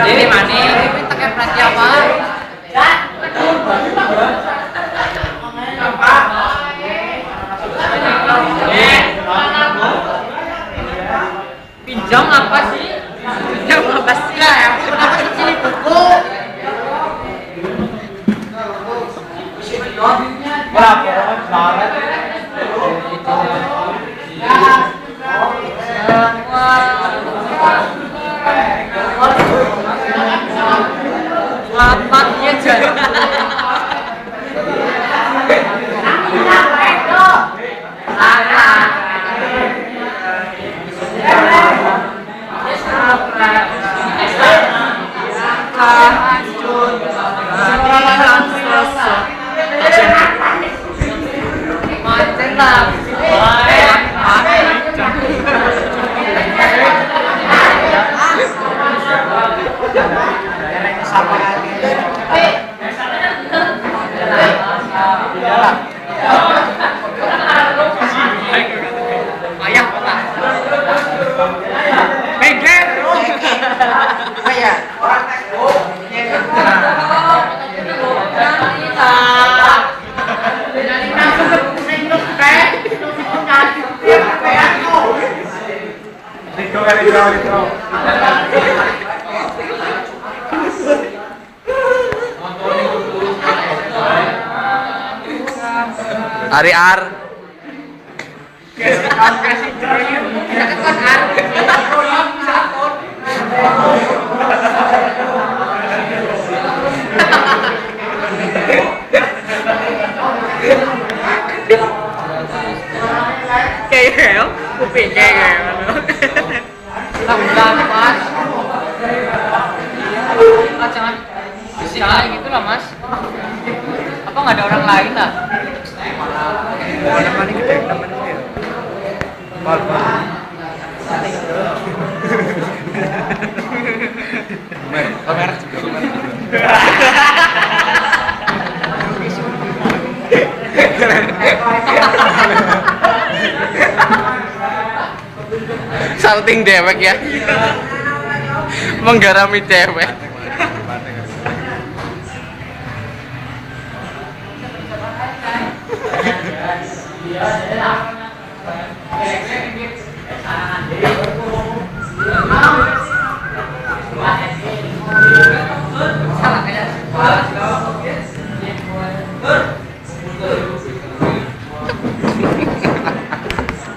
Jadi mani kita kayak pelajar apa? Pinjam apa sih? Pinjam apa sih? Kenapa kecil buku? Berapa? Syarat. Apa dia jadi? Ari Ar. Kayak kuping kayak Alhamdulillah mas. Jangan bisa gitu lah mas. Apa nggak ada orang lain lah? Mana gede temennya. Bal. Kamera juga. Salting dewek ya. Menggarami dewek. Salah kayak